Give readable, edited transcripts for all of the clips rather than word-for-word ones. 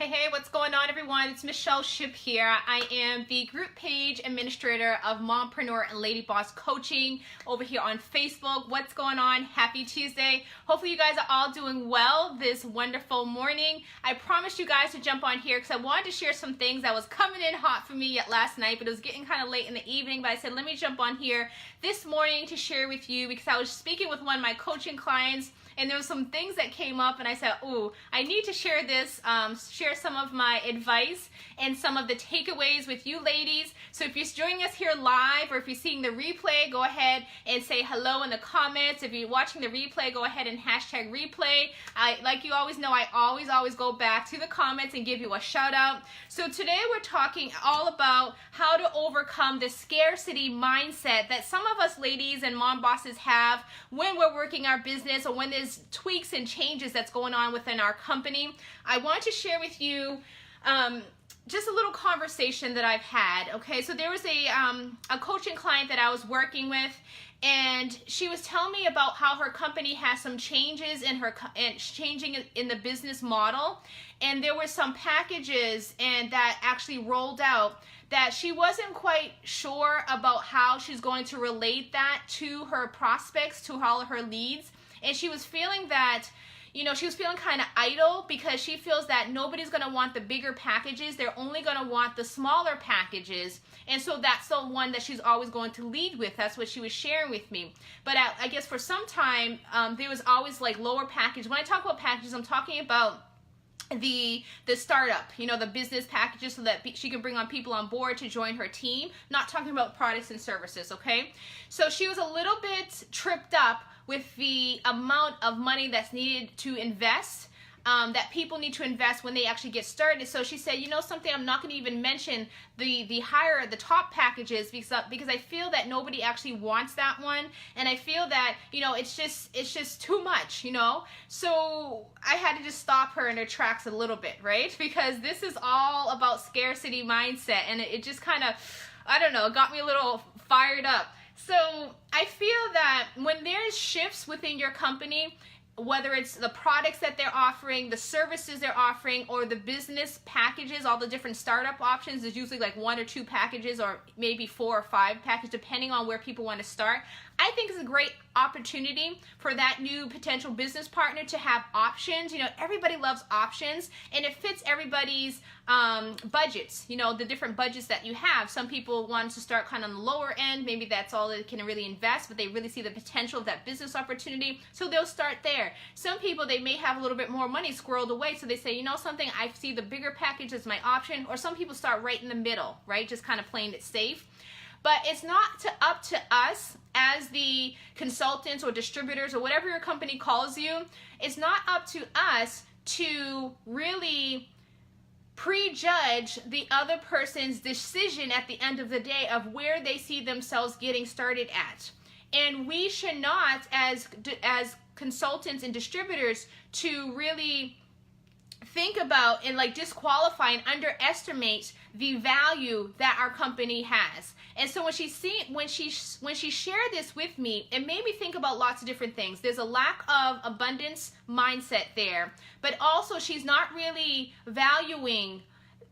Hey, what's going on, everyone? It's Michelle Ship here. I am the group page administrator of Mompreneur and Lady Boss Coaching over here on Facebook. What's going on? Happy Tuesday. Hopefully you guys are all doing well this wonderful morning. I promised you guys to jump on here because I wanted to share some things that was coming in hot for me yet last night, but it was getting kind of late in the evening. But I said, let me jump on here this morning to share with you because I was speaking with one of my coaching clients and there were some things that came up and I said, ooh, I need to share this, share some of my advice and some of the takeaways with you ladies. So if you're joining us here live or if you're seeing the replay, go ahead and say hello in the comments. If you're watching the replay, go ahead and hashtag replay. Like you always know, I always go back to the comments and give you a shout out. So today we're talking all about how to overcome the scarcity mindset that some of us ladies and mom bosses have when we're working our business or when there's tweaks and changes that's going on within our company. I want to share with you just a little conversation that I've had. Okay, so there was a coaching client that I was working with, and she was telling me about how her company has some changes in changing in the business model, and there were some packages and that actually rolled out that she wasn't quite sure about how she's going to relate that to her prospects, to all of her leads. And she was feeling that, you know, she was feeling kind of idle because she feels that nobody's going to want the bigger packages. They're only going to want the smaller packages. And so that's the one that she's always going to lead with. That's what she was sharing with me. But I guess for some time, there was always like lower package. When I talk about packages, I'm talking about the startup, you know, the business packages so that she can bring on people on board to join her team, not talking about products and services, okay? So she was a little bit tripped up with the amount of money that's needed to invest, that people need to invest when they actually get started. So she said, you know something, I'm not going to even mention the top packages because I feel that nobody actually wants that one, and I feel that, you know, it's just too much, you know. So I had to just stop her in her tracks a little bit, right? Because this is all about scarcity mindset, and it just kind of, I don't know, got me a little fired up. So I feel that when there's shifts within your company, whether it's the products that they're offering, the services they're offering, or the business packages, all the different startup options, there's usually like 1 or 2 packages or maybe 4 or 5 packages depending on where people want to start. I think it's a great opportunity for that new potential business partner to have options. You know, everybody loves options, and it fits everybody's budgets, you know, the different budgets that you have. Some people want to start kind of on the lower end. Maybe that's all they can really invest, but they really see the potential of that business opportunity, so they'll start there. Some people, they may have a little bit more money squirreled away, so they say, you know something, I see the bigger package as my option. Or some people start right in the middle, right, just kind of playing it safe. But it's not up to us as the consultants or distributors or whatever your company calls you. It's not up to us to really prejudge the other person's decision at the end of the day of where they see themselves getting started at. And we should not, as consultants and distributors, to really think about and like disqualify and underestimate the value that our company has. And so when she shared this with me, it made me think about lots of different things. There's a lack of abundance mindset there, but also she's not really valuing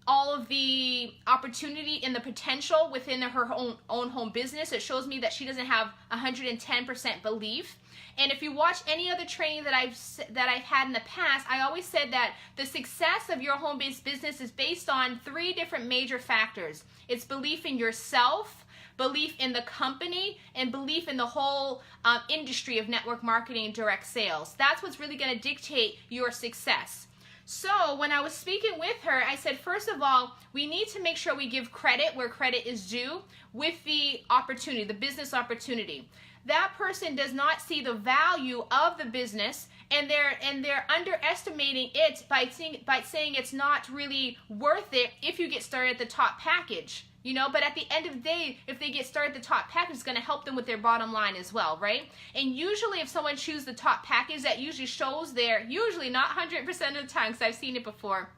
all of the opportunity and the potential within her own home business. It shows me that she doesn't have 110% belief. And if you watch any other training that I've had in the past, I always said that the success of your home-based business is based on 3 different major factors. It's belief in yourself, belief in the company, and belief in the whole industry of network marketing and direct sales. That's what's really going to dictate your success. So when I was speaking with her, I said, first of all, we need to make sure we give credit where credit is due with the opportunity, the business opportunity. That person does not see the value of the business, and they're underestimating it by saying it's not really worth it if you get started at the top package. You know, but at the end of the day, if they get started at the top package, it's going to help them with their bottom line as well, right? And usually if someone chooses the top package, that usually shows usually not 100% of the time, because I've seen it before,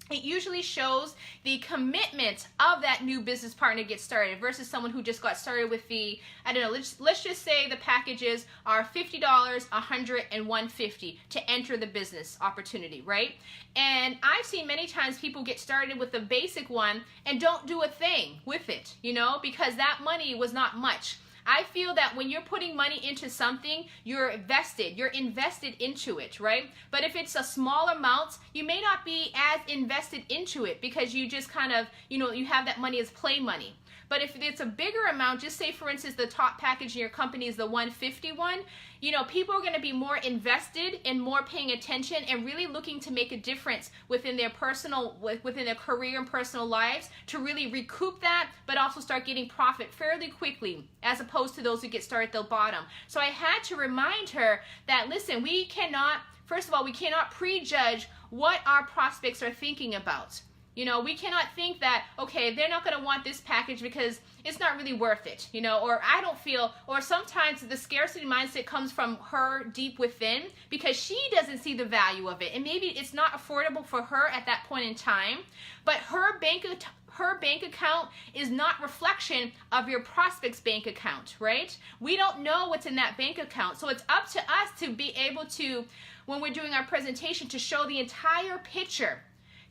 it usually shows the commitment of that new business partner to get started versus someone who just got started with the, I don't know, let's just say the packages are $50, $100, and $150 to enter the business opportunity, right? And I've seen many times people get started with the basic one and don't do a thing with it, you know, because that money was not much. I feel that when you're putting money into something, you're invested into it, right? But if it's a small amount, you may not be as invested into it because you just kind of, you know, you have that money as play money. But if it's a bigger amount, just say for instance the top package in your company is the 150 one, you know, people are going to be more invested and more paying attention and really looking to make a difference within their within their career and personal lives to really recoup that, but also start getting profit fairly quickly as opposed to those who get started at the bottom. So I had to remind her that, listen, first of all, we cannot prejudge what our prospects are thinking about. You know, we cannot think that, okay, they're not going to want this package because it's not really worth it, you know, or I don't feel, or sometimes the scarcity mindset comes from her deep within because she doesn't see the value of it. And maybe it's not affordable for her at that point in time, but her bank account is not reflection of your prospect's bank account, right? We don't know what's in that bank account. So it's up to us to be able to, when we're doing our presentation, to show the entire picture,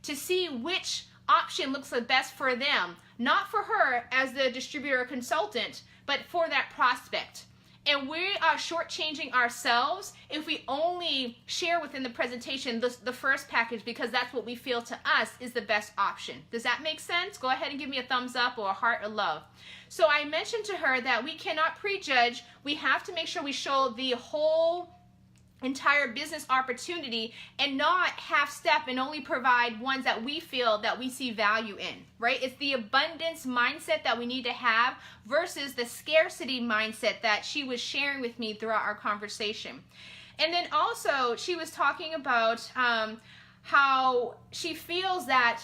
to see which option looks the best for them, not for her as the distributor or consultant, but for that prospect. And we are shortchanging ourselves if we only share within the presentation the first package because that's what we feel to us is the best option. Does that make sense? Go ahead and give me a thumbs up or a heart or love. So I mentioned to her that we cannot prejudge. We have to make sure we show the whole entire business opportunity and not half step and only provide ones that we feel that we see value in, right? It's the abundance mindset that we need to have versus the scarcity mindset that she was sharing with me throughout our conversation. And then also she was talking about how she feels that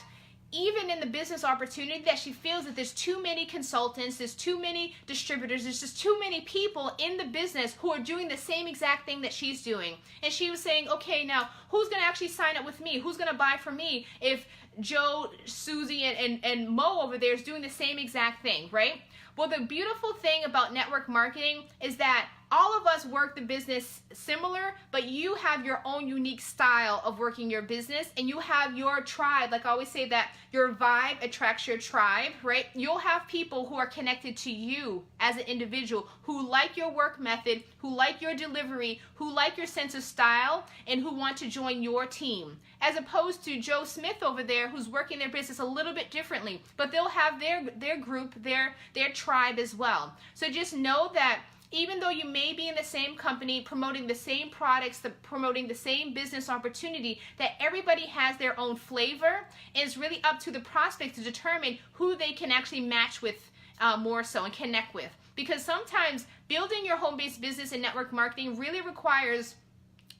even in the business opportunity that she feels that there's too many consultants, there's too many distributors, there's just too many people in the business who are doing the same exact thing that she's doing. And she was saying, okay, now who's going to actually sign up with me? Who's going to buy from me if Joe, Susie, and Mo over there is doing the same exact thing, right? Well, the beautiful thing about network marketing is that all of us work the business similar, but you have your own unique style of working your business and you have your tribe. Like I always say that your vibe attracts your tribe, right? You'll have people who are connected to you as an individual who like your work method, who like your delivery, who like your sense of style, and who want to join your team. As opposed to Joe Smith over there who's working their business a little bit differently, but they'll have their group, their tribe as well. So just know that even though you may be in the same company, promoting the same products, promoting the same business opportunity, that everybody has their own flavor, and it's really up to the prospect to determine who they can actually match with more so and connect with. Because sometimes building your home-based business and network marketing really requires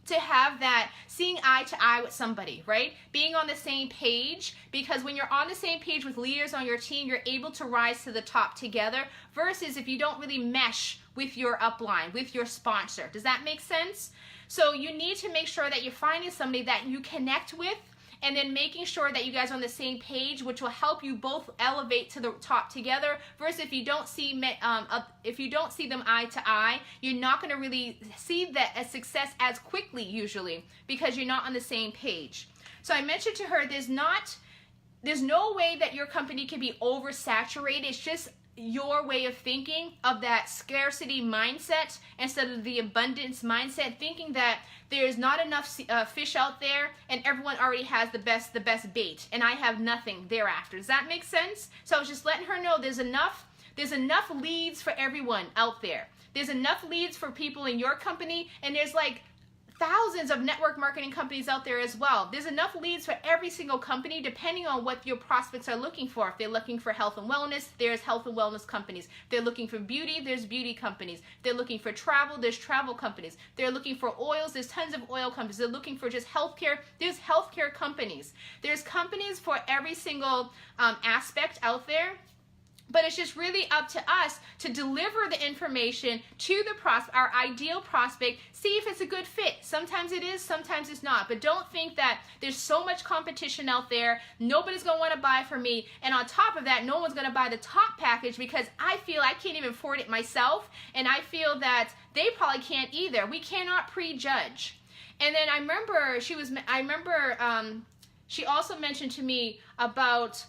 to have that seeing eye to eye with somebody, right? Being on the same page, because when you're on the same page with leaders on your team, you're able to rise to the top together versus if you don't really mesh with your upline, with your sponsor. Does that make sense? So you need to make sure that you're finding somebody that you connect with and then making sure that you guys are on the same page, which will help you both elevate to the top together. Versus if you don't see them eye to eye, you're not going to really see that as success as quickly usually because you're not on the same page. So I mentioned to her, there's no way that your company can be oversaturated. It's just your way of thinking of that scarcity mindset instead of the abundance mindset, thinking that there's not enough fish out there and everyone already has the best bait and I have nothing thereafter. Does that make sense? So I was just letting her know there's enough leads for everyone out there. There's enough leads for people in your company, and there's like thousands of network marketing companies out there as well. There's enough leads for every single company depending on what your prospects are looking for. If they're looking for health and wellness, there's health and wellness companies. If they're looking for beauty, there's beauty companies. If they're looking for travel, there's travel companies. If they're looking for oils, there's tons of oil companies. They're looking for just healthcare, there's healthcare companies. There's companies for every single aspect out there. But it's just really up to us to deliver the information to the our ideal prospect, see if it's a good fit. Sometimes it is, sometimes it's not. But don't think that there's so much competition out there, nobody's going to want to buy from me. And on top of that, no one's going to buy the top package because I feel I can't even afford it myself. And I feel that they probably can't either. We cannot prejudge. And then I remember she also mentioned to me about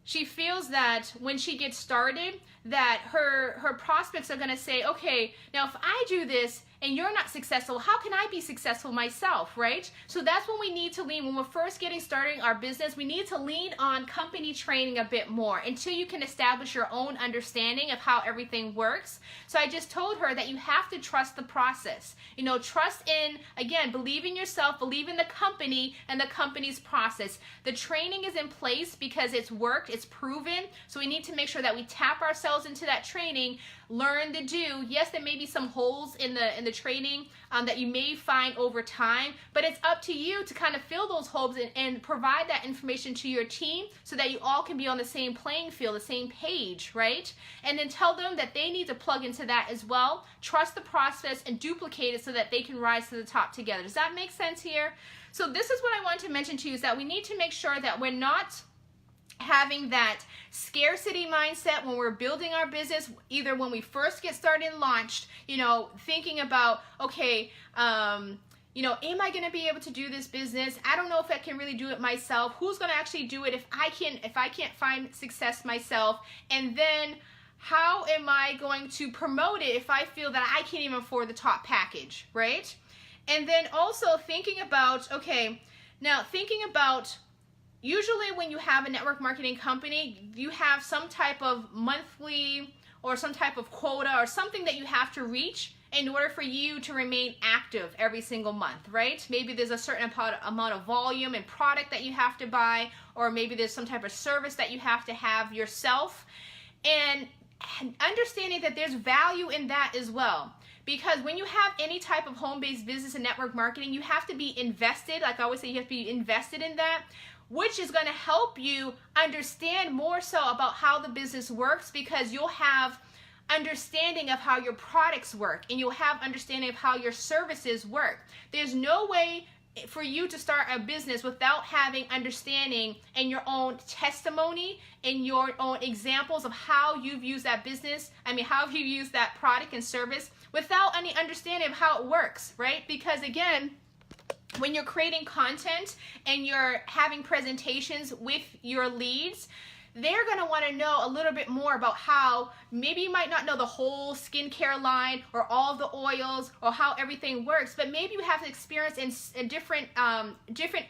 she feels that when she gets started, that her prospects are going to say, okay, now if I do this and you're not successful, how can I be successful myself, right? So that's when we need to lean, when we're first getting started our business, we need to lean on company training a bit more until you can establish your own understanding of how everything works. So I just told her that you have to trust the process. You know, trust in, again, believe in yourself, believe in the company and the company's process. The training is in place because it's worked, it's proven. So we need to make sure that we tap ourselves into that training, learn to do. Yes, there may be some holes in the training that you may find over time, but it's up to you to kind of fill those holes and provide that information to your team so that you all can be on the same playing field, the same page, right? And then tell them that they need to plug into that as well. Trust the process and duplicate it so that they can rise to the top together. Does that make sense here? So this is what I want to mention to you, is that we need to make sure that we're not having that scarcity mindset when we're building our business, either when we first get started and launched, you know, thinking about, okay, you know, am I going to be able to do this business? I don't know if I can really do it myself. Who's going to actually do it if I can't find success myself? And then how am I going to promote it if I feel that I can't even afford the top package, right? And then also thinking about, okay, now thinking about, usually when you have a network marketing company, you have some type of monthly or some type of quota or something that you have to reach in order for you to remain active every single month, right? Maybe there's a certain amount of volume and product that you have to buy, or maybe there's some type of service that you have to have yourself. And understanding that there's value in that as well. Because when you have any type of home-based business and network marketing, you have to be invested. Like I always say, you have to be invested in that, which is going to help you understand more so about how the business works, because you'll have understanding of how your products work and you'll have understanding of how your services work. There's no way for you to start a business without having understanding and your own testimony and your own examples of how you've used that business, how you use that product and service without any understanding of how it works, right? Because again, when you're creating content and you're having presentations with your leads, they're going to want to know a little bit more about how, maybe you might not know the whole skincare line or all of the oils or how everything works, but maybe you have experience in different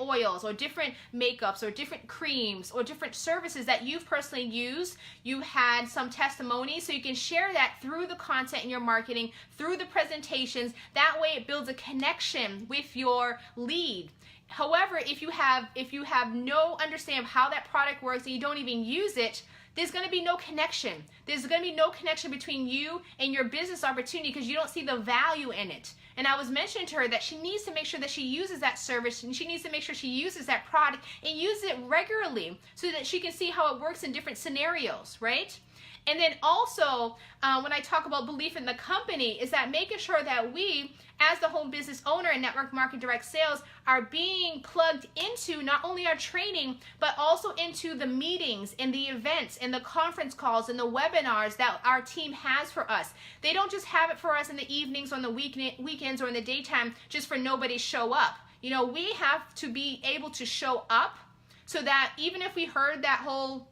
oils or different makeups or different creams or different services that you've personally used. You had some testimonies, so you can share that through the content in your marketing, through the presentations. That way it builds a connection with your lead. However, if you have no understanding of how that product works and you don't even use it, there's going to be no connection. There's going to be no connection between you and your business opportunity because you don't see the value in it. And I was mentioning to her that she needs to make sure that she uses that service and she needs to make sure she uses that product and uses it regularly so that she can see how it works in different scenarios, right? And then also, when I talk about belief in the company, is that making sure that we, as the home business owner and network marketing direct sales, are being plugged into not only our training, but also into the meetings and the events and the conference calls and the webinars that our team has for us. They don't just have it for us in the evenings, on the weekends, or in the daytime just for nobody show up. You know, we have to be able to show up so that even if we heard that whole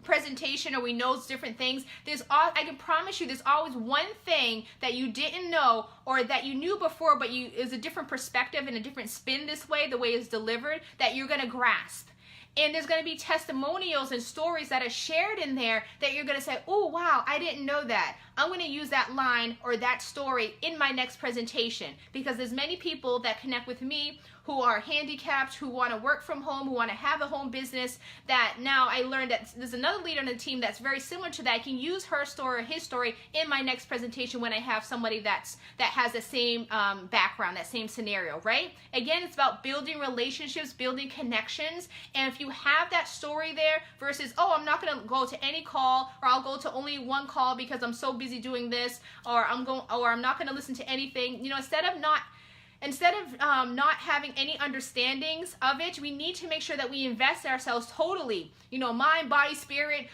presentation or we know different things, I can promise you there's always one thing that you didn't know or that you knew before, but is a different perspective and a different spin this way, the way it's delivered, that you're going to grasp. And there's going to be testimonials and stories that are shared in there that you're going to say, oh, wow, I didn't know that. I'm going to use that line or that story in my next presentation, because there's many people that connect with me who are handicapped, who want to work from home, who want to have a home business, that now I learned that there's another leader on the team that's very similar to that. I can use her story or his story in my next presentation when I have somebody that has the same background, that same scenario, right? Again, it's about building relationships, building connections, and if you have that story there versus, oh, I'm not going to go to any call, or I'll go to only one call because I'm so busy doing this, or I'm not going to listen to anything, you know, instead of not having any understandings of it, we need to make sure that we invest ourselves totally, you know, mind, body, spirit,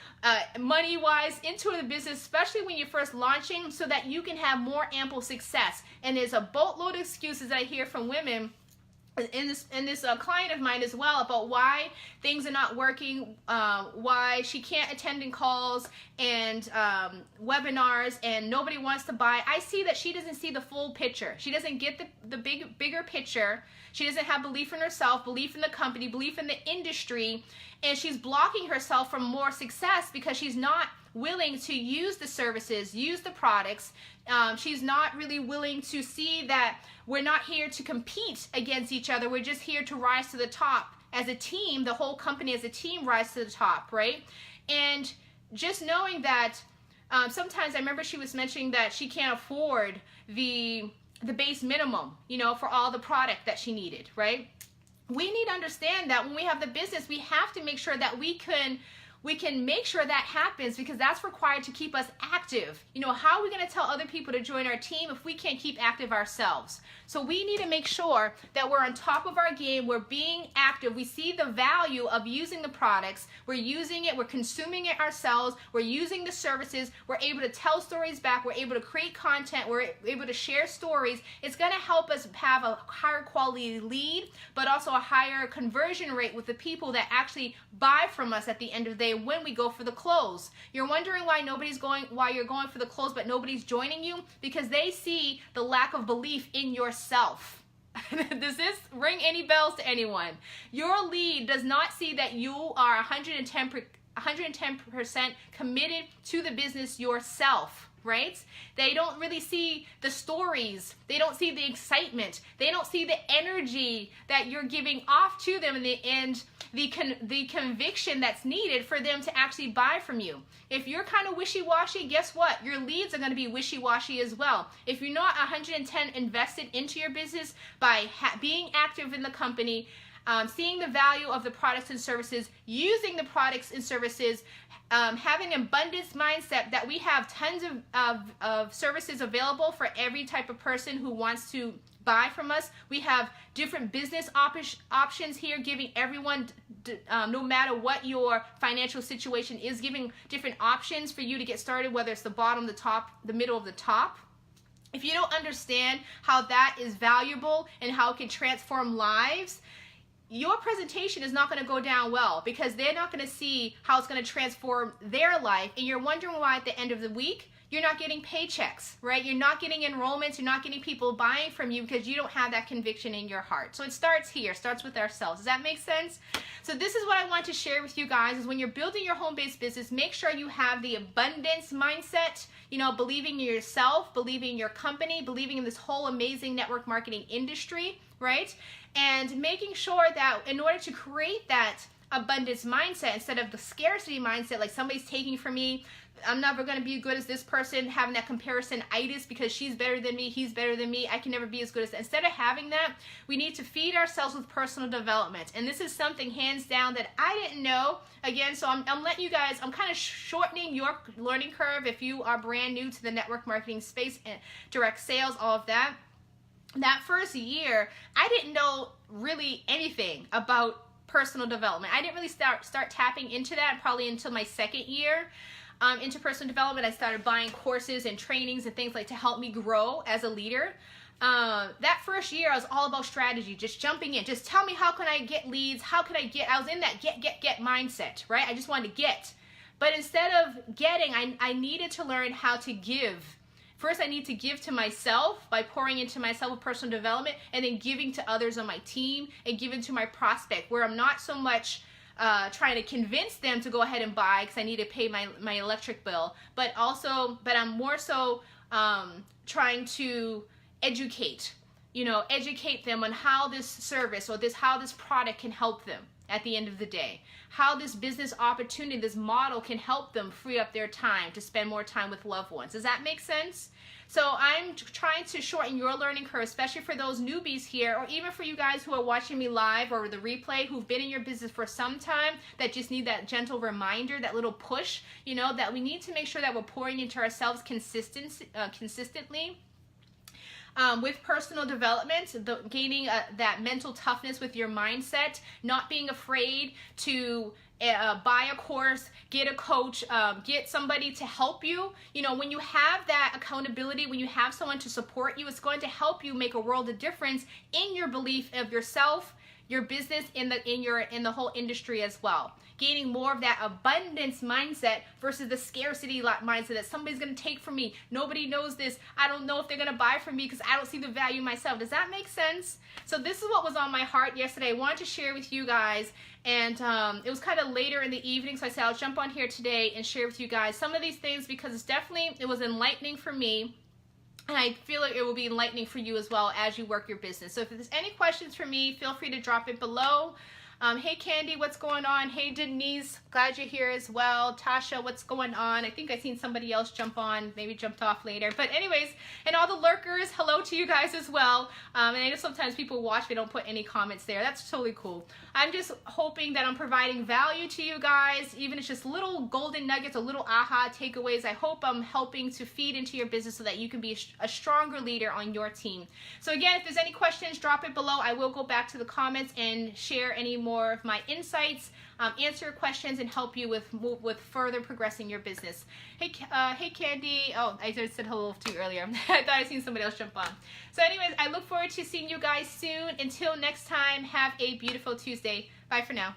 money-wise into the business, especially when you're first launching, so that you can have more ample success. And there's a boatload of excuses that I hear from women in this client of mine as well, about why things are not working, why she can't attend in calls and webinars, and nobody wants to buy. I see that she doesn't see the full picture. She doesn't get the bigger picture. She doesn't have belief in herself, belief in the company, belief in the industry, and she's blocking herself from more success because she's not willing to use the services, use the products. She's not really willing to see that we're not here to compete against each other. We're just here to rise to the top as a team. The whole company as a team rise to the top, right? And just knowing that sometimes, I remember she was mentioning that she can't afford the base minimum, you know, for all the product that she needed, right? We need to understand that when we have the business, we have to make sure that we can make sure that happens, because that's required to keep us active. You know, how are we going to tell other people to join our team if we can't keep active ourselves? So we need to make sure that we're on top of our game, we're being active, we see the value of using the products, we're using it, we're consuming it ourselves, we're using the services, we're able to tell stories back, we're able to create content, we're able to share stories. It's going to help us have a higher quality lead, but also a higher conversion rate with the people that actually buy from us at the end of the day when we go for the close. You're wondering why you're going for the close but nobody's joining you? Because they see the lack of belief in yourself. Does this ring any bells to anyone? Your lead does not see that you are 110% committed to the business yourself, right? They don't really see the stories. They don't see the excitement. They don't see the energy that you're giving off to them, and the conviction that's needed for them to actually buy from you. If you're kind of wishy-washy, guess what? Your leads are going to be wishy-washy as well. If you're not 110 invested into your business by being active in the company, seeing the value of the products and services, using the products and services, having an abundance mindset that we have tons of services available for every type of person who wants to buy from us. We have different business options here, giving everyone, no matter what your financial situation is, giving different options for you to get started, whether it's the bottom, the top, the middle of the top. If you don't understand how that is valuable and how it can transform lives, your presentation is not going to go down well, because they're not going to see how it's going to transform their life, and you're wondering why at the end of the week you're not getting paychecks, right? You're not getting enrollments, you're not getting people buying from you because you don't have that conviction in your heart. So it starts here, starts with ourselves. Does that make sense? So this is what I want to share with you guys, is when you're building your home-based business, make sure you have the abundance mindset, you know, believing in yourself, believing in your company, believing in this whole amazing network marketing industry, right? And making sure that in order to create that abundance mindset instead of the scarcity mindset, like somebody's taking from me, I'm never going to be as good as this person, having that comparison-itis because she's better than me, he's better than me, I can never be as good as that. Instead of having that, we need to feed ourselves with personal development. And this is something hands down that I didn't know. Again, so I'm letting you guys, I'm kind of shortening your learning curve if you are brand new to the network marketing space and direct sales, all of that. That first year, I didn't know really anything about personal development. I didn't really start tapping into that probably until my second year. Into personal development, I started buying courses and trainings and things like to help me grow as a leader. That first year, I was all about strategy, just jumping in. Just tell me, how can I get leads? How can I get? I was in that get mindset, right? I just wanted to get. But instead of getting, I needed to learn how to give. First, I need to give to myself by pouring into myself with personal development, and then giving to others on my team and giving to my prospect, where I'm not so much trying to convince them to go ahead and buy because I need to pay my electric bill, but I'm more so trying to educate, educate them on how this service or how this product can help them at the end of the day, how this business opportunity, this model can help them free up their time to spend more time with loved ones. Does that make sense? So I'm trying to shorten your learning curve, especially for those newbies here, or even for you guys who are watching me live or the replay, who've been in your business for some time, that just need that gentle reminder, that little push, that we need to make sure that we're pouring into ourselves consistently. With personal development, gaining that mental toughness with your mindset, not being afraid to buy a course, get a coach, get somebody to help you. When you have that accountability, when you have someone to support you, it's going to help you make a world of difference in your belief of yourself, your business, in the whole industry as well. Gaining more of that abundance mindset versus the scarcity mindset that somebody's going to take from me. Nobody knows this. I don't know if they're going to buy from me because I don't see the value myself. Does that make sense? So this is what was on my heart yesterday. I wanted to share with you guys, and it was kind of later in the evening, so I said I'll jump on here today and share with you guys some of these things because it was enlightening for me. And I feel like it will be enlightening for you as well as you work your business. So if there's any questions for me, feel free to drop it below. Hey Candy, what's going on? Hey Denise, glad you're here as well. Tasha, what's going on? I think I seen somebody else jump on, maybe jumped off later. But anyways, and all the lurkers, hello to you guys as well. And I know sometimes people watch, they don't put any comments there. That's totally cool. I'm just hoping that I'm providing value to you guys, even if it's just little golden nuggets or little aha takeaways. I hope I'm helping to feed into your business so that you can be a stronger leader on your team. So again, if there's any questions, drop it below. I will go back to the comments and share any more of my insights, answer your questions, and help you with further progressing your business. Hey Candy. Oh, I just said hello to you earlier. I thought I seen somebody else jump on. So anyways, I look forward to seeing you guys soon. Until next time, have a beautiful Tuesday. Bye for now.